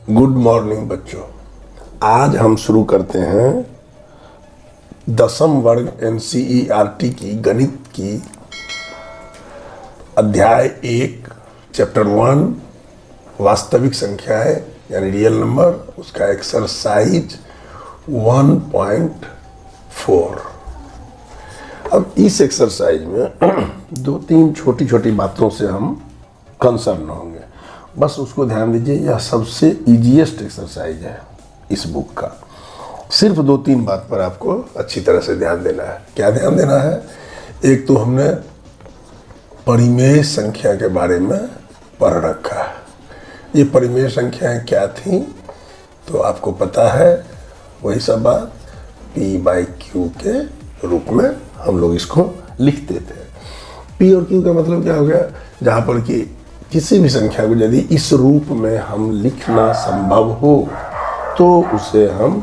Good morning बच्चों। आज हम शुरू करते हैं 10वीं वर्ग NCERT की गणित की अध्याय 1 चैप्टर 1 वास्तविक संख्याएं यानी रियल नंबर, उसका एक्सरसाइज 1.4। अब इस एक्सरसाइज में दो तीन छोटी छोटी बातों से हम कंसर्न होंगे, बस उसको ध्यान दीजिए। यह सबसे इजीएस्ट एक्सरसाइज है इस बुक का। सिर्फ दो तीन बात पर आपको अच्छी तरह से ध्यान देना है। क्या ध्यान देना है? एक तो हमने परिमेय संख्या के बारे में पढ़ रखा है। ये परिमेय संख्याएं क्या थी तो आपको पता है, वही सब बात P/Q के रूप में हम लोग इसको लिखते थे। P और Q का मतलब क्या हो गया? जहाँ पर कि किसी भी संख्या को यदि इस रूप में हम लिखना संभव हो तो उसे हम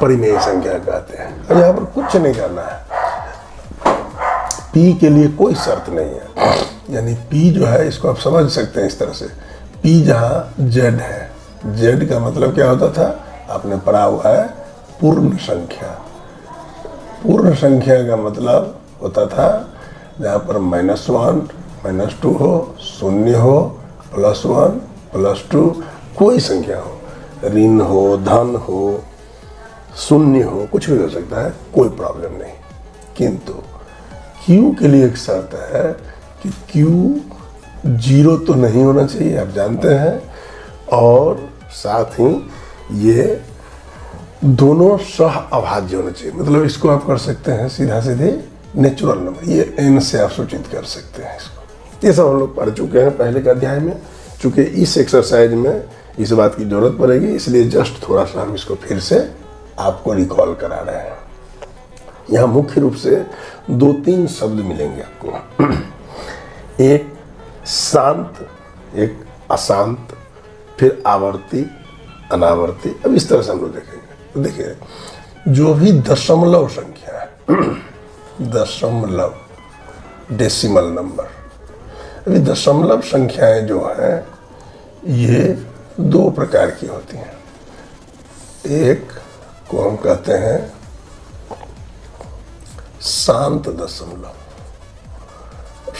परिमेय संख्या कहते हैं। और यहाँ पर कुछ नहीं करना है, P के लिए कोई शर्त नहीं है। यानी P जो है, इसको आप समझ सकते हैं इस तरह से, P जहाँ Z है, Z का मतलब क्या होता था? आपने पढ़ा हुआ है पूर्ण संख्या। पूर्ण संख्या का मतलब होता था जहाँ पर -1 -2 हो, 0 हो, +1 +2, कोई संख्या हो, ऋण हो, धन हो, शून्य हो, कुछ भी हो सकता है, कोई प्रॉब्लम नहीं। किंतु Q के लिए एक शर्त है कि Q 0 तो नहीं होना चाहिए, आप जानते हैं, और साथ ही ये दोनों सह अभाज्य होना चाहिए। मतलब इसको आप कर सकते हैं सीधा सीधे नेचुरल नंबर, ये n से आप सूचित कर सकते हैं इसको। ये सब हम लोग पढ़ चुके हैं पहले के अध्याय में। चूंकि इस एक्सरसाइज में इस बात की जरूरत पड़ेगी, इसलिए जस्ट थोड़ा सा हम इसको फिर से आपको रिकॉल करा रहे हैं। यहाँ मुख्य रूप से दो तीन शब्द मिलेंगे आपको, एक शांत, एक अशांत, फिर आवर्ती, अनावर्ती। अब इस तरह से हम लोग देखेंगे। तो देखिए, जो भी दशमलव संख्या है, दशमलव, डेसिमल नंबर, अभी दशमलव संख्याएं जो हैं ये दो प्रकार की होती हैं। एक को हम कहते हैं शांत दशमलव।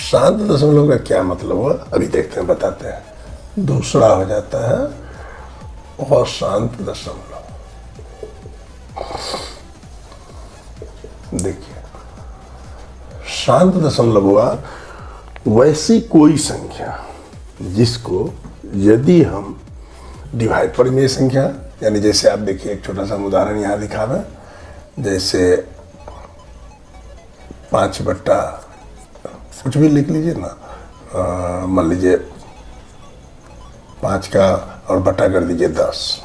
शांत दशमलव का क्या मतलब हुआ, अभी देखते हैं, बताते हैं। दूसरा हो जाता है अशांत दशमलव। देखिए, शांत दशमलव हुआ वैसी कोई संख्या जिसको यदि हम डिवाइड, परिमेय संख्या, यानी जैसे आप देखिए, एक छोटा सा उदाहरण यहाँ दिखा है, जैसे 5/, कुछ भी लिख लीजिए ना, मान लीजिए 5 का और बटा कर दीजिए 10।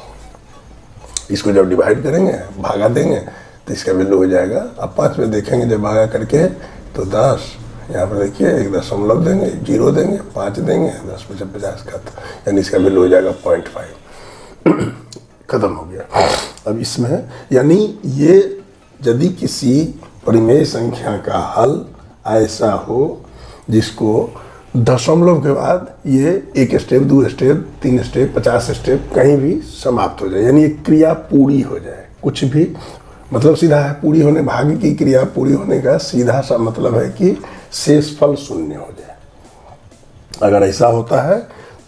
इसको जब डिवाइड करेंगे, भागा देंगे, तो इसका वैल्यू हो जाएगा। अब 5 में देखेंगे जब भागा करके तो 10, यहाँ पर देखिए एक दशमलव देंगे, 0 देंगे, 5 देंगे, 10 × 50 का, यानी इसका वैल्यू हो जाएगा 0.5। खत्म हो गया। अब इसमें यानी ये यदि किसी परिमेय संख्या का हल ऐसा हो जिसको दशमलव के बाद ये 1 स्टेप, 2 स्टेप, 3 स्टेप, 50 स्टेप कहीं भी समाप्त हो जाए, यानी ये क्रिया पूरी हो जाए। कुछ भी मतलब सीधा है, पूरी होने, भाग्य की क्रिया पूरी होने का सीधा सा मतलब है कि शेषफल 0 हो जाए। अगर ऐसा होता है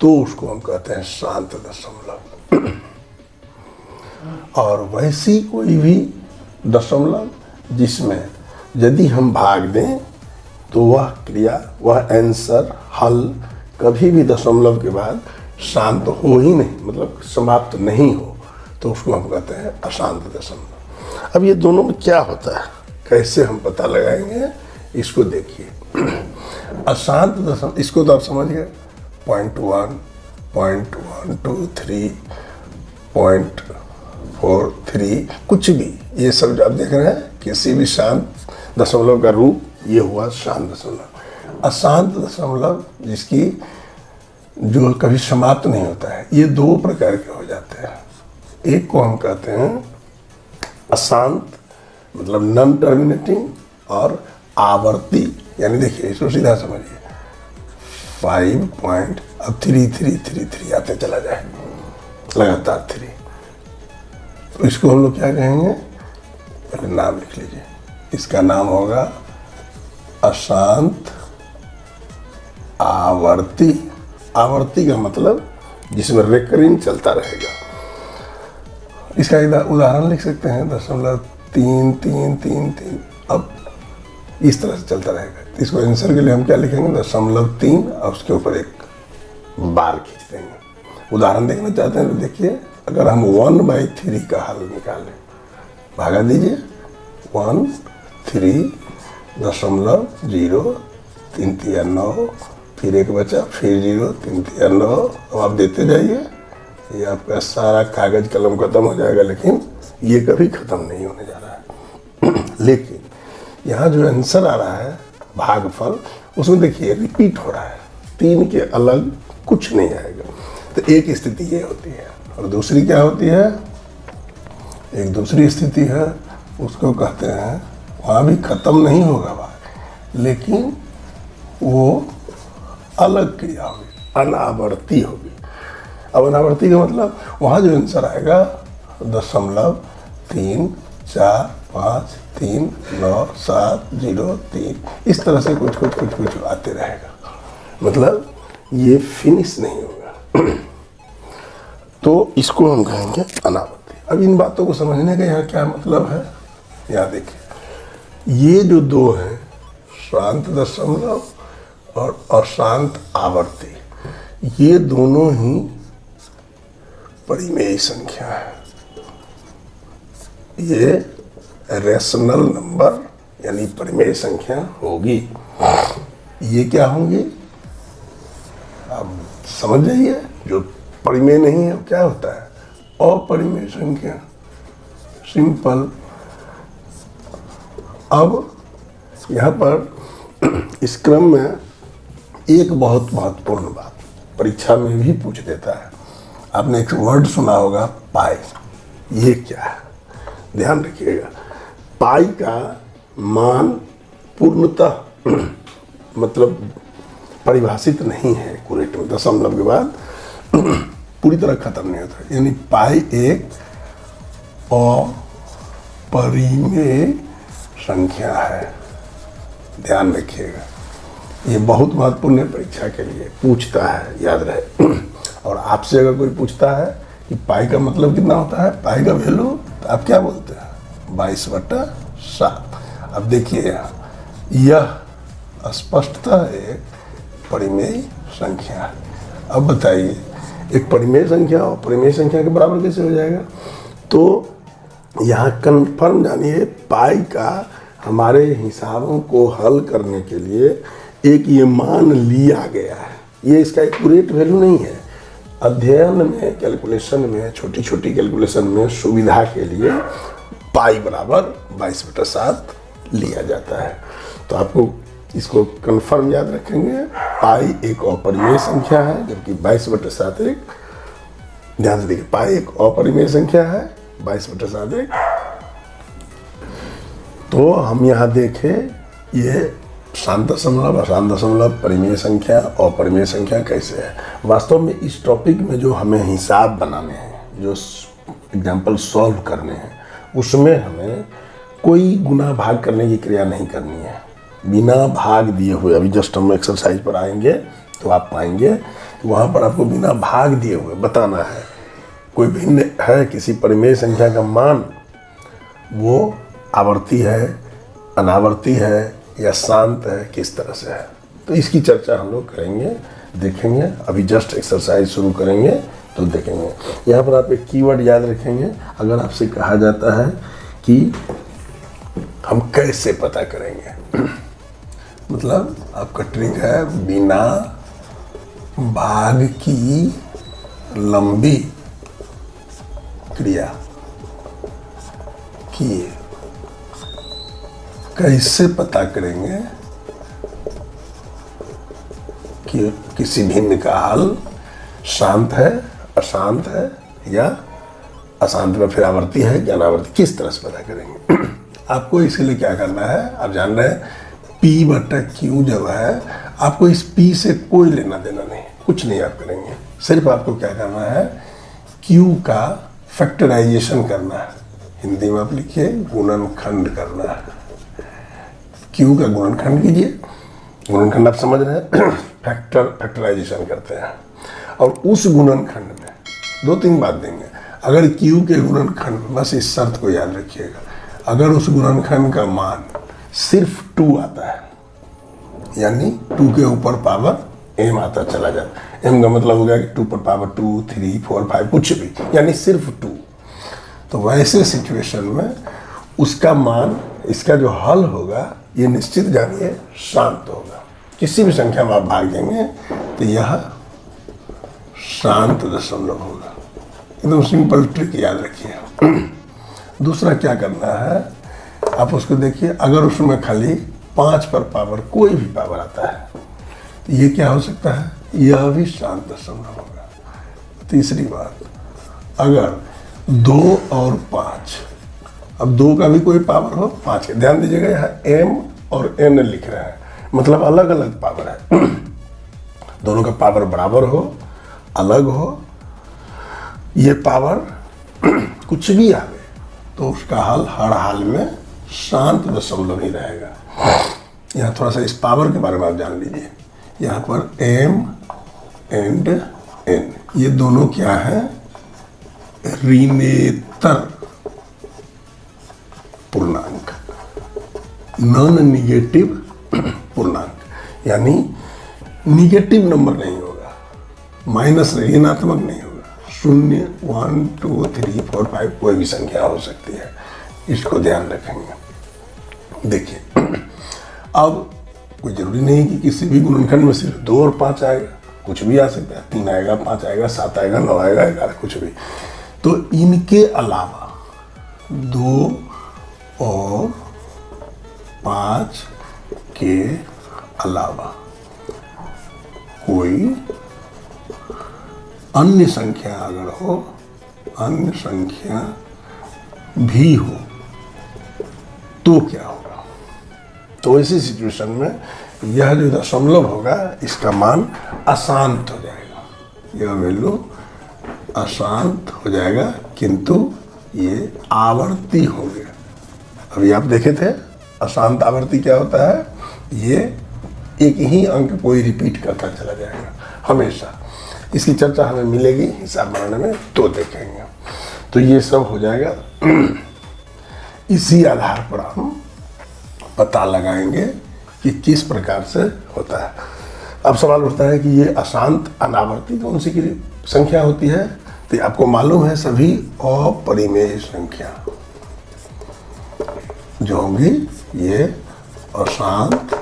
तो उसको हम कहते हैं शांत दशमलव। और वैसी कोई भी दशमलव जिसमें यदि हम भाग दें तो वह क्रिया, वह आंसर, हल कभी भी दशमलव के बाद शांत हो ही नहीं, मतलब समाप्त नहीं हो, तो उसको हम कहते हैं अशांत दशमलव। अब ये दोनों में क्या होता है, कैसे हम पता लगाएंगे, इसको देखिए। अशांत दशमलव, इसको तो आप समझ गए, 0.1, 0.123, 0.43, कुछ भी, ये सब आप देख रहे हैं, किसी भी शांत दशमलव का रूप ये हुआ शांत दशमलव। अशांत दशमलव जिसकी जो कभी समाप्त नहीं होता है, ये दो प्रकार के हो जाते हैं। एक को हम कहते हैं अशांत, मतलब नॉन टर्मिनेटिंग, और आवर्ती, यानी देखिए इसको सीधा समझिए, 5 पॉइंट, अब 3 3 3 3 आते चला जाए, लगातार 3। तो इसको हम लोग क्या कहेंगे, पहले नाम लिख लीजिए। इसका नाम होगा अशांत आवर्ती। आवर्ती का मतलब जिसमें रेकरिंग चलता रहेगा। इसका एक उदाहरण लिख सकते हैं 0.3333। अब इस तरह से चलता रहेगा। इसको आंसर के लिए हम क्या लिखेंगे, 0.3 और उसके ऊपर एक बार खींच देंगे। उदाहरण देखना चाहते हैं तो देखिए, अगर हम 1/3 का हल निकालें, भागा दीजिए 1 3 0.033 फिर एक बचा, फिर 0.33। अब आप देते जाइए, ये आपका सारा कागज कलम खत्म हो जाएगा, लेकिन ये कभी खत्म नहीं होने जा रहा है। लेकिन यहाँ जो आंसर आ रहा है भागफल, उसमें देखिए रिपीट हो रहा है, 3 के अलग कुछ नहीं आएगा। तो एक स्थिति ये होती है, और दूसरी क्या होती है, एक दूसरी स्थिति है, उसको कहते हैं, वहाँ भी खत्म नहीं होगा भाग, लेकिन वो अलग क्रिया होगी, अनावर्ती होगी। अब अनावर्ती का मतलब वहाँ जो आंसर आएगा 0.3453970 इस तरह से कुछ आते रहेगा, मतलब ये फिनिश नहीं होगा। तो इसको हम कहेंगे अनावर्ती। अब इन बातों को समझने का यहाँ क्या मतलब है, यहाँ देखिए, ये जो दो हैं, शांत दशमलव और अशांत आवर्ती, ये दोनों ही परिमेय संख्या है। ये रेशनल नंबर यानी परिमेय संख्या होगी। ये क्या होंगी, आप समझ जाइए। जो परिमेय नहीं है क्या होता है, अपरिमेय संख्या, सिंपल। अब यहाँ पर इस क्रम में एक बहुत महत्वपूर्ण बात परीक्षा में भी पूछ देता है। आपने एक वर्ड सुना होगा पाई, ये क्या है, ध्यान रखिएगा। पाई का मान पूर्णतः मतलब परिभाषित नहीं है एक्यूरेट में, दशमलव के बाद पूरी तरह खत्म नहीं होता, यानी पाई एक अपरिमेय संख्या है, ध्यान रखिएगा। ये बहुत महत्वपूर्ण है, परीक्षा के लिए पूछता है, याद रहे। और आपसे अगर कोई पूछता है कि पाई का मतलब कितना होता है, पाई का वैल्यू, तो आप क्या बोलते हैं, 22/7। अब देखिए यहाँ, यह स्पष्टतः एक परिमेय संख्या है। अब बताइए, एक परिमेय संख्या और परिमेय संख्या के बराबर कैसे हो जाएगा। तो यहाँ कन्फर्म जानिए, पाई का हमारे हिसाबों को हल करने के लिए एक ये मान लिया गया है, ये इसका एक्यूरेट वैल्यू नहीं है। अध्ययन में, कैलकुलेशन में, छोटी छोटी कैलकुलेशन में सुविधा के लिए पाई बराबर 22/7 लिया जाता है। तो आपको इसको कंफर्म याद रखेंगे, पाई एक अपरिमेय संख्या है, जबकि 22/7 एक, ध्यान से देखिए, पाई एक अपरिमेय संख्या है, 22/7 एक। तो हम यहाँ देखें, ये शांत दशमलव, अशांत दशमलव, परिमेय संख्या और परिमेय संख्या कैसे है। वास्तव में इस टॉपिक में जो हमें हिसाब बनाने हैं, जो एग्जाम्पल सॉल्व करने हैं, उसमें हमें कोई गुना भाग करने की क्रिया नहीं करनी है, बिना भाग दिए हुए। अभी जस्ट हम एक्सरसाइज पर आएंगे तो आप पाएंगे वहाँ पर आपको बिना भाग दिए हुए बताना है कोई भिन्न है किसी परिमेय संख्या का मान, वो आवर्ती है, अनावर्ती है या शांत है, किस तरह से है। तो इसकी चर्चा हम लोग करेंगे, देखेंगे। अभी जस्ट एक्सरसाइज शुरू करेंगे तो देखेंगे। यहाँ पर आप एक कीवर्ड याद रखेंगे। अगर आपसे कहा जाता है कि हम कैसे पता करेंगे, मतलब आपका ट्रिक है बिना भाग की लंबी क्रिया किए कैसे पता करेंगे कि किसी भिन्न का हल शांत है, अशांत है या अशांत में फिर आवर्ती है या अनावर्ती, किस तरह से पता करेंगे। आपको इसके लिए क्या करना है, आप जान रहे हैं P/Q जब है, आपको इस P से कोई लेना देना नहीं, कुछ नहीं आप करेंगे। सिर्फ आपको क्या करना है, Q का फैक्टराइजेशन करना है, हिंदी में आप लिखिए गुणनखंड करना है। Q का गुणनखंड कीजिए, गुणनखंड आप समझ रहे हैं, फैक्टराइजेशन करते हैं। और उस गुणनखंड में 2-3 बात देंगे। अगर Q के गुणनखंड, बस इस शर्त को याद रखिएगा, अगर उस गुणनखंड का मान सिर्फ 2 आता है, यानी 2 के ऊपर पावर m आता चला जाता है, m का मतलब हो गया कि 2 पर पावर 2, 3, 4, 5 कुछ भी, यानी सिर्फ 2, तो वैसे सिचुएशन में उसका मान, इसका जो हल होगा ये निश्चित जानिए शांत होगा। किसी भी संख्या में आप भाग देंगे तो यह शांत दशमलव होगा। एकदम सिंपल ट्रिक याद रखिए। दूसरा क्या करना है, आप उसको देखिए, अगर उसमें खाली 5 पर पावर कोई भी पावर आता है तो ये क्या हो सकता है, यह भी शांत दशमलव होगा। तीसरी बात, अगर 2 और 5, अब 2 का भी कोई पावर हो, 5 का, ध्यान दीजिएगा यहाँ m और n लिख रहे हैं, मतलब अलग अलग पावर है। दोनों का पावर बराबर हो, अलग हो, ये पावर कुछ भी आवे तो उसका हल हर हाल में शांत दशमलव ही रहेगा। यहाँ थोड़ा सा इस पावर के बारे में आप जान लीजिए। यहाँ पर m एंड n, ये दोनों क्या है, ऋणेतर पूर्णांक, नॉन निगेटिव पूर्णांक, यानी निगेटिव नंबर नहीं होगा, माइनस ऋणात्मक नहीं होगा। 0, 1, 2, 3, 4, 5 कोई भी संख्या हो सकती है, इसको ध्यान रखेंगे। देखिए, अब कोई जरूरी नहीं कि किसी भी गुणनखंड में सिर्फ 2 और 5 आएगा, कुछ भी आ सकता है, 3 आएगा, 5 आएगा, 7 आएगा, 9 आएगा, 11, कुछ भी। तो इनके अलावा 2 और 5 के अलावा कोई अन्य संख्या अगर हो, अन्य संख्या भी हो तो क्या होगा, तो ऐसी सिचुएशन में यह जो दशमलव होगा इसका मान अशांत हो जाएगा, यह वैल्यू अशांत हो जाएगा, किंतु ये आवर्ती होंगे। अभी आप देखे थे अशांत आवर्ती क्या होता है, ये एक ही अंक कोई रिपीट करता चला जाएगा हमेशा। इसकी चर्चा हमें मिलेगी हिसाब बनाने में, तो देखेंगे। तो ये सब हो जाएगा। इसी आधार पर हम पता लगाएंगे कि किस प्रकार से होता है। अब सवाल उठता है कि ये अशांत अनावर्ती कौन सी की संख्या होती है, तो आपको मालूम है सभी अपरिमेय संख्या जो होंगी ये अशांत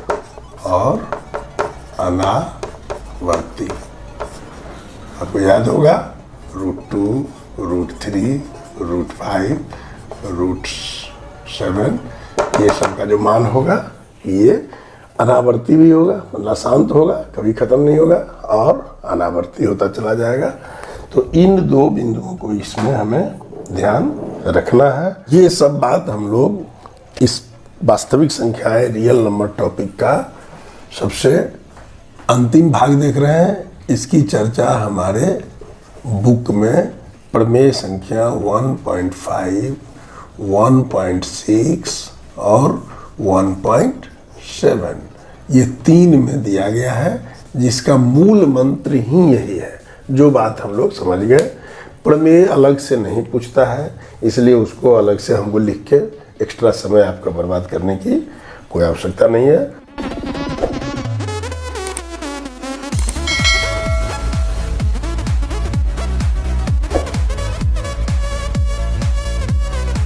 और अनावर्ती। आपको याद होगा √2, √3, √5, √7, ये सब का जो मान होगा ये अनावर्ती भी होगा, मतलब अशांत होगा, कभी खत्म नहीं होगा, और अनावर्ती होता चला जाएगा। तो इन 2 बिंदुओं को इसमें हमें ध्यान रखना है। ये सब बात हम लोग इस वास्तविक संख्याएं रियल नंबर टॉपिक का सबसे अंतिम भाग देख रहे हैं। इसकी चर्चा हमारे बुक में प्रमेय संख्या 1.5, 1.6 और 1.7 ये 3 में दिया गया है, जिसका मूल मंत्र ही यही है। जो बात हम लोग समझ गए, प्रमेय अलग से नहीं पूछता है, इसलिए उसको अलग से हमको लिख के एक्स्ट्रा समय आपका बर्बाद करने की कोई आवश्यकता नहीं है।